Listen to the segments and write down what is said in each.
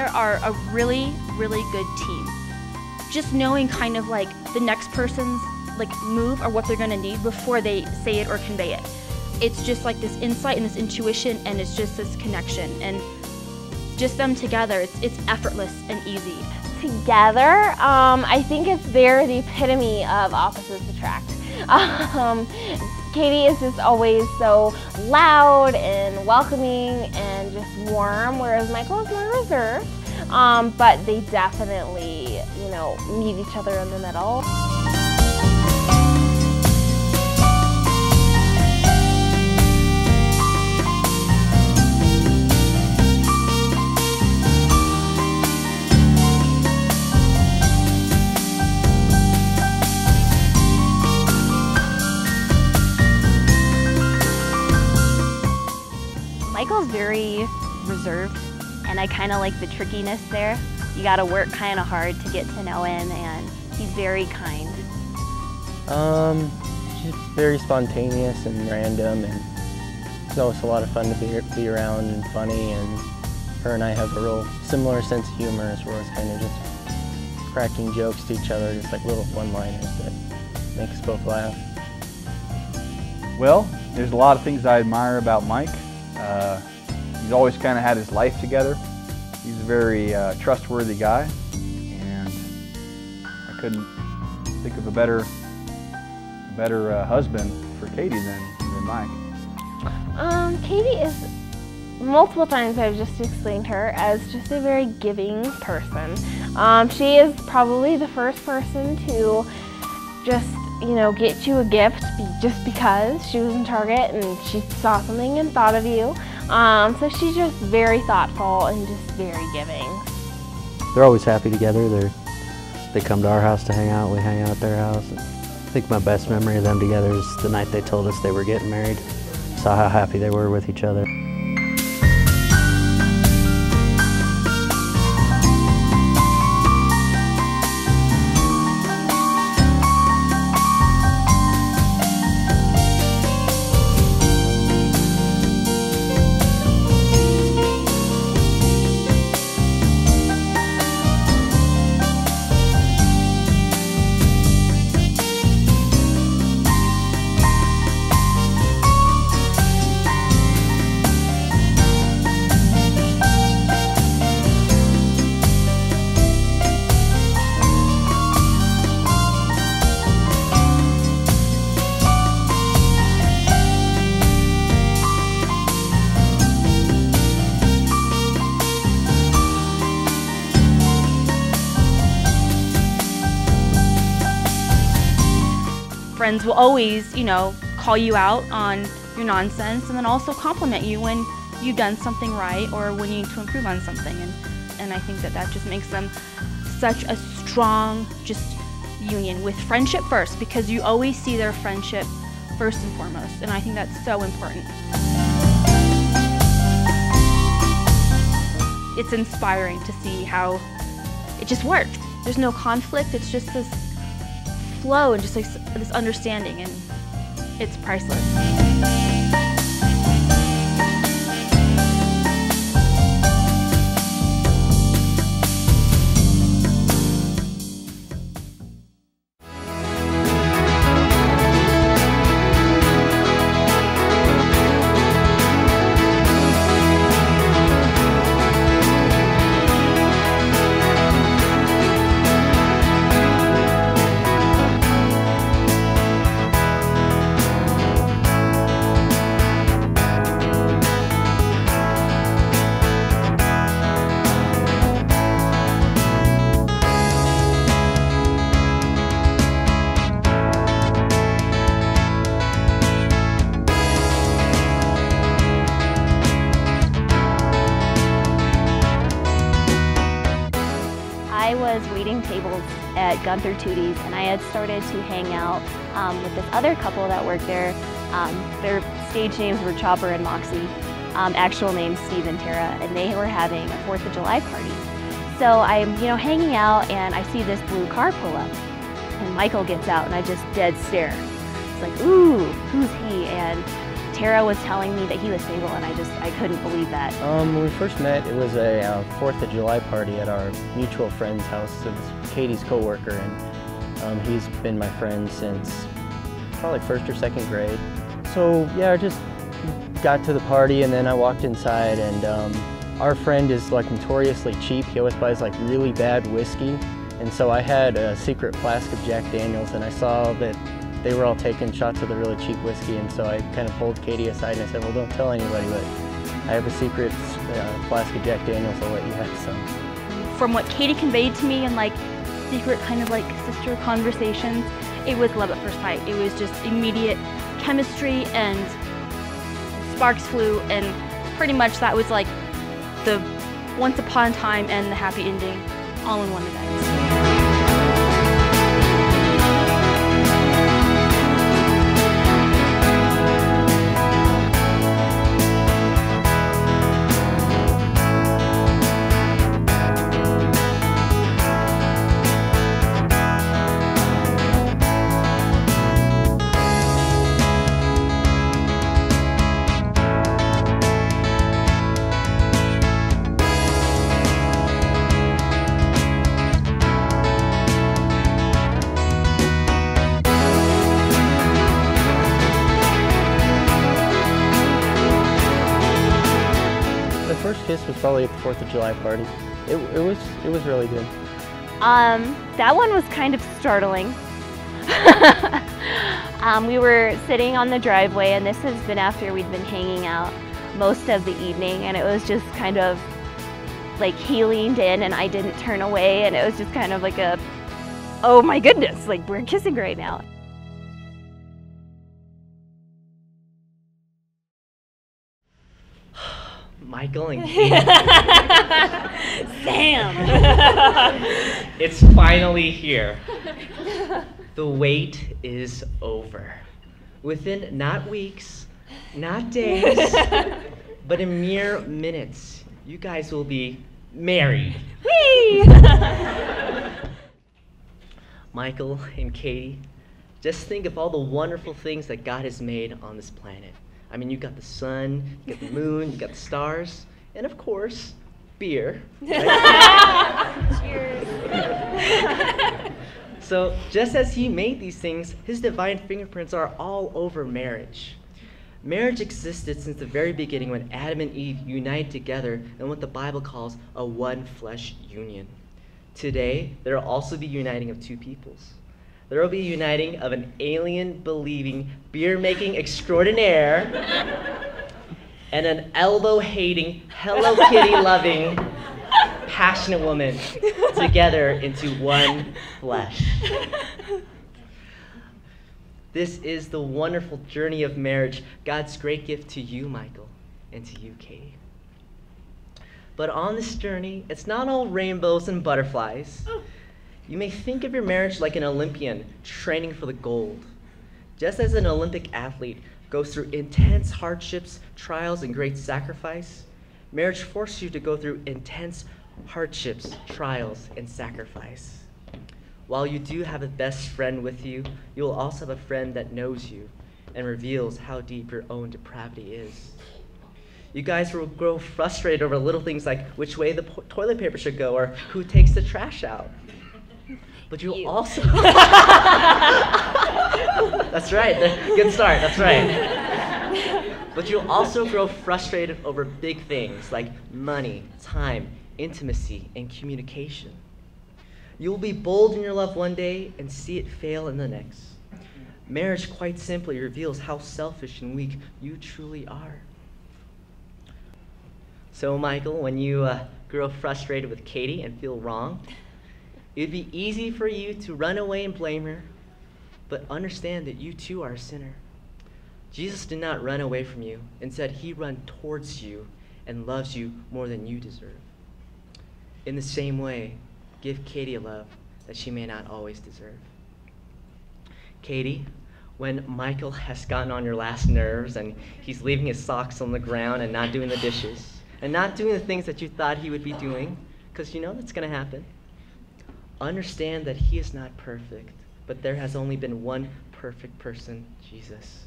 together are a really, really good team. Just knowing kind of like the next person's like move or what they're gonna need before they say it or convey it. It's just like this insight and this intuition, and it's just this connection. And just them together, it's effortless and easy. Together, I think they're the epitome of opposites attract. Katie is just always so loud and welcoming and just warm, whereas Michael is more reserved. But they definitely, you know, meet each other in the middle. Michael's very reserved, and I kind of like the trickiness there. You got to work kind of hard to get to know him, and he's very kind. She's very spontaneous and random, and it's always a lot of fun to be around and funny, and her and I have a real similar sense of humor as well as kind of just cracking jokes to each other, just like little one-liners that make us both laugh. Well, there's a lot of things I admire about Mike. He's always kind of had his life together. He's a very trustworthy guy, and I couldn't think of a better husband for Katie than Mike. Katie is, multiple times I've just explained her as just a very giving person. She is probably the first person to just, you know, get you a gift just because she was in Target and she saw something and thought of you. So she's just very thoughtful and just very giving. They're always happy together. They come to our house to hang out. We hang out at their house. I think my best memory of them together is the night they told us they were getting married. Saw how happy they were with each other. Friends will always, you know, call you out on your nonsense, and then also compliment you when you've done something right or when you need to improve on something. And I think that just makes them such a strong just union with friendship first, because you always see their friendship first and foremost, and I think that's so important. It's inspiring to see how it just works. There's no conflict, it's just this flow and just like this understanding, and it's priceless. I was waiting tables at Gunther Tootie's, and I had started to hang out with this other couple that worked there. Their stage names were Chopper and Moxie, actual names Steve and Tara, and they were having a 4th of July party. So I'm, hanging out, and I see this blue car pull up, and Michael gets out, and I just dead stare. It's like, ooh, who's he? And Tara was telling me that he was single, and I couldn't believe that. When we first met, it was a 4th of July party at our mutual friend's house. It was Katie's coworker, and he's been my friend since probably 1st or 2nd grade. So yeah, I just got to the party, and then I walked inside, and our friend is like notoriously cheap. He always buys like really bad whiskey, and so I had a secret flask of Jack Daniels, and I saw that they were all taking shots of the really cheap whiskey, and so I kind of pulled Katie aside and I said, well, don't tell anybody, but I have a secret flask of Jack Daniels. I'll let you have some. From what Katie conveyed to me and like secret kind of like sister conversations, it was love at first sight. It was just immediate chemistry and sparks flew, and pretty much that was like the once upon a time and the happy ending all in one event. The first kiss was probably at the 4th of July party. It was really good. That one was kind of startling. We were sitting on the driveway, and this has been after we'd been hanging out most of the evening, and it was just kind of like he leaned in and I didn't turn away, and it was just kind of like a, oh my goodness, like we're kissing right now. Michael and Katie. Sam! It's finally here. The wait is over. Within not weeks, not days, but in mere minutes, you guys will be married. Whee! Michael and Katie, just think of all the wonderful things that God has made on this planet. I mean, you got the sun, you got the moon, you got the stars, and of course, beer. Right? Cheers. So, just as he made these things, his divine fingerprints are all over marriage. Marriage existed since the very beginning when Adam and Eve united together in what the Bible calls a one-flesh union. Today, there will also be uniting of two peoples. There will be a uniting of an alien-believing, beer-making extraordinaire and an elbow-hating, Hello Kitty-loving, passionate woman together into one flesh. This is the wonderful journey of marriage, God's great gift to you, Michael, and to you, Katie. But on this journey, it's not all rainbows and butterflies. You may think of your marriage like an Olympian training for the gold. Just as an Olympic athlete goes through intense hardships, trials, and great sacrifice, marriage forces you to go through intense hardships, trials, and sacrifice. While you do have a best friend with you, you will also have a friend that knows you and reveals how deep your own depravity is. You guys will grow frustrated over little things like which way the toilet paper should go or who takes the trash out. But you'll also... That's right, good start, that's right. But you'll also grow frustrated over big things like money, time, intimacy, and communication. You will be bold in your love one day and see it fail in the next. Marriage quite simply reveals how selfish and weak you truly are. So, Michael, when you grow frustrated with Katie and feel wrong, it'd be easy for you to run away and blame her, but understand that you too are a sinner. Jesus did not run away from you. Instead, he ran towards you and loves you more than you deserve. In the same way, give Katie a love that she may not always deserve. Katie, when Michael has gotten on your last nerves and he's leaving his socks on the ground and not doing the dishes and not doing the things that you thought he would be doing, because you know that's going to happen, understand that he is not perfect, but there has only been one perfect person, Jesus.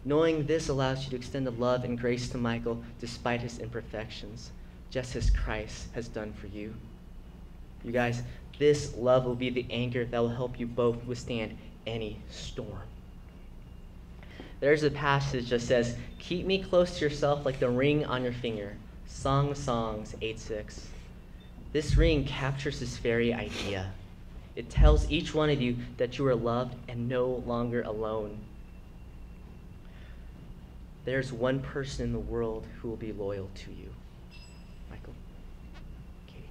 Knowing this allows you to extend the love and grace to Michael despite his imperfections, just as Christ has done for you. You guys, this love will be the anchor that will help you both withstand any storm. There's a passage that says, "Keep me close to yourself like the ring on your finger." Song of Songs 8:6. This ring captures this very idea. It tells each one of you that you are loved and no longer alone. There's one person in the world who will be loyal to you. Michael. Katie.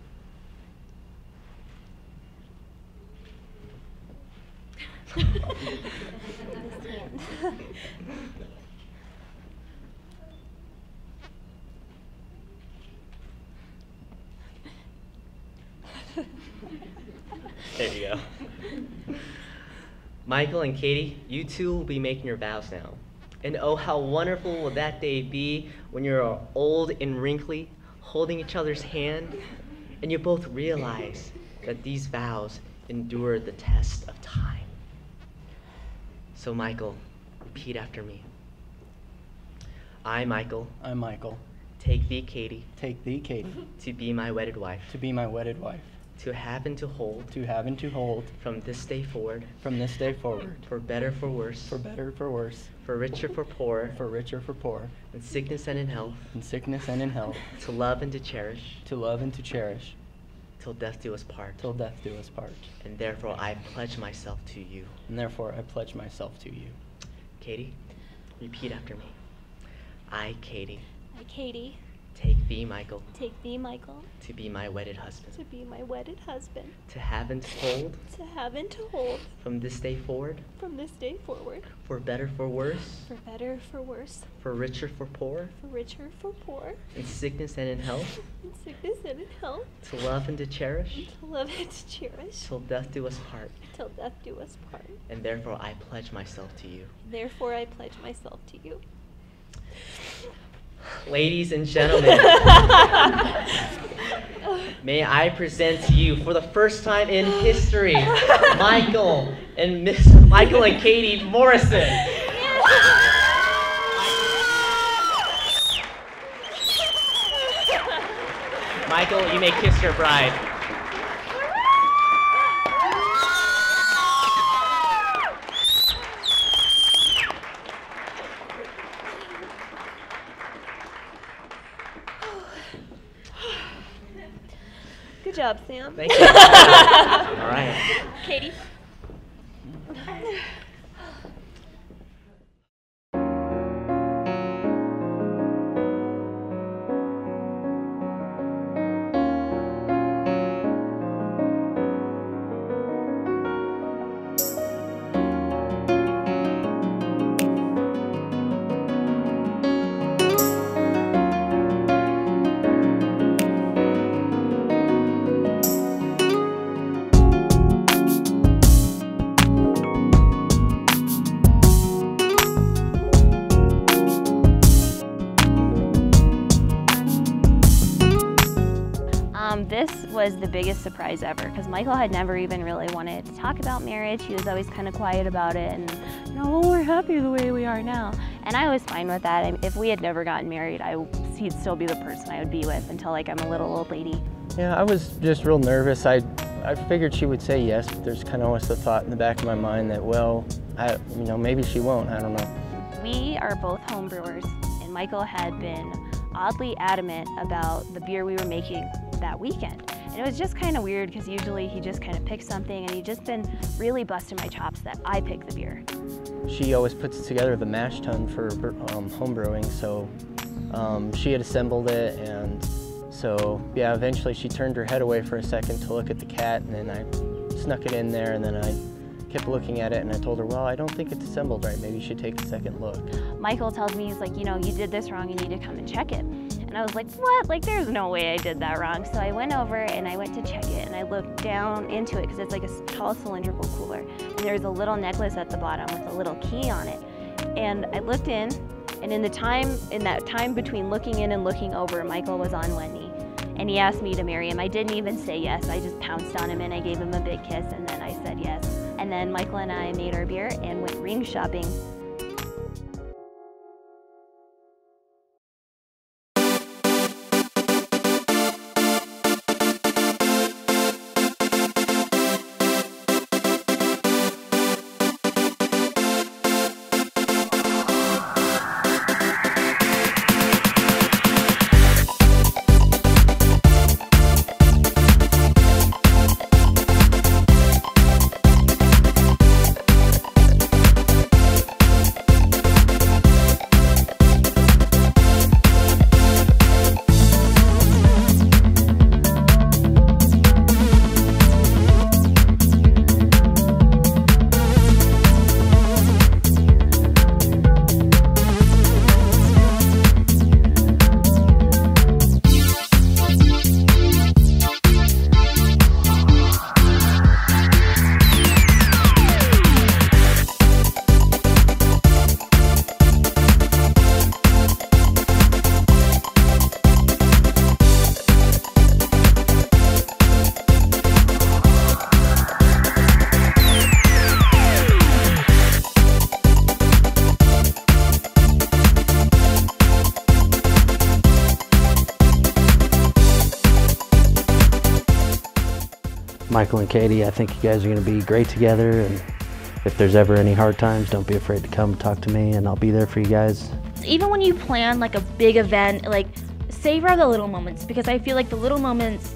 There you go. Michael and Katie, you two will be making your vows now. And oh, how wonderful will that day be when you're old and wrinkly, holding each other's hand, and you both realize that these vows endure the test of time. So Michael, repeat after me. I, Michael, I, Michael, take thee, Katie, take thee, Katie, to be my wedded wife, to be my wedded wife, to have and to hold, from this day forward, for better, for worse, for better, for worse, for richer, for poorer, for richer, for poor, in sickness and in health, to love and to cherish, till death do us part. And therefore I pledge myself to you. Katie, repeat after me. I, Katie, take thee, Michael, to be my wedded husband, to have and to hold, from this day forward, for better, for worse, for richer, for poor, in sickness and in health, to love and to cherish, till death do us part. And therefore I pledge myself to you. Ladies and gentlemen, may I present to you for the first time in history, Michael and Katie Morrison. Michael, you may kiss your bride. Good job, Sam. Thank you. All right. Katie. This was the biggest surprise ever because Michael had never even really wanted to talk about marriage. He was always kind of quiet about it and, well, we're happy the way we are now. And I was fine with that. I mean, if we had never gotten married, he'd still be the person I would be with until like I'm a little old lady. Yeah, I was just real nervous. I figured she would say yes, but there's kind of always the thought in the back of my mind that, well, maybe she won't, I don't know. We are both home brewers, and Michael had been oddly adamant about the beer we were making that weekend. And it was just kind of weird because usually he just kind of picks something, and he'd just been really busting my chops that I pick the beer. She always puts together the mash tun for home brewing, so she had assembled it, and so yeah, eventually she turned her head away for a second to look at the cat, and then I snuck it in there, and then I kept looking at it, and I told her, well, I don't think it's assembled right, maybe you should take a second look. Michael tells me, he's like, you did this wrong, you need to come and check it. And I was like, what? Like, there's no way I did that wrong. So I went over and I went to check it, and I looked down into it because it's like a tall cylindrical cooler. And there's a little necklace at the bottom with a little key on it. And I looked in, and in that time between looking in and looking over, Michael was on one knee. And he asked me to marry him. I didn't even say yes. I just pounced on him and I gave him a big kiss, and then I said yes. And then Michael and I made our beer and went ring shopping. Michael and Katie, I think you guys are going to be great together, and if there's ever any hard times, don't be afraid to come talk to me, and I'll be there for you guys. Even when you plan like a big event, like savor the little moments, because I feel like the little moments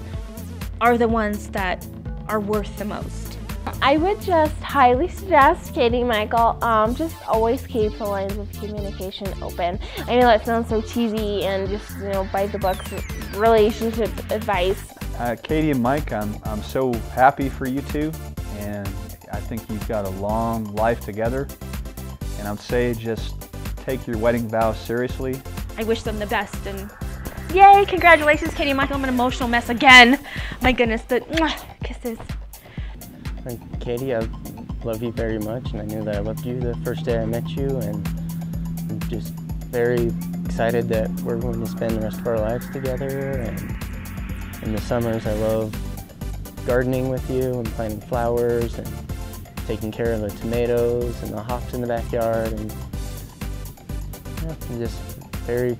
are the ones that are worth the most. I would just highly suggest Katie and Michael, just always keep the lines of communication open. I know that sounds so cheesy and just, you know, by the books relationship advice. Katie and Mike, I'm so happy for you two, and I think you've got a long life together, and I'd say just take your wedding vows seriously. I wish them the best, and yay, congratulations, Katie and Michael. I'm an emotional mess again. My goodness, the kisses. And Katie, I love you very much, and I knew that I loved you the first day I met you, and I'm just very excited that we're going to spend the rest of our lives together. And in the summers, I love gardening with you and planting flowers and taking care of the tomatoes and the hops in the backyard. And yeah, I'm just very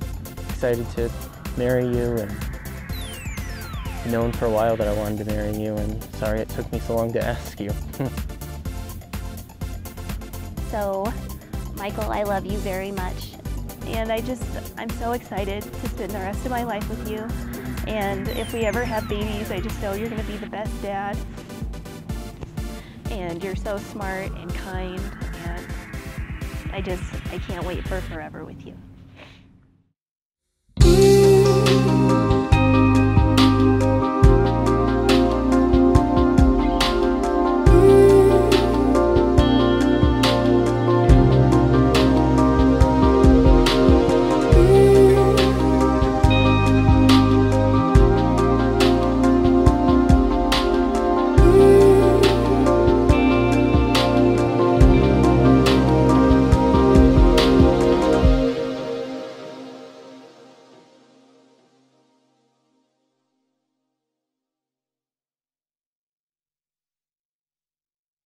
excited to marry you, and I've known for a while that I wanted to marry you, and sorry it took me so long to ask you. So, Michael, I love you very much, and I'm so excited to spend the rest of my life with you, and if we ever have babies, I just know you're going to be the best dad, and you're so smart and kind, and I can't wait for forever with you.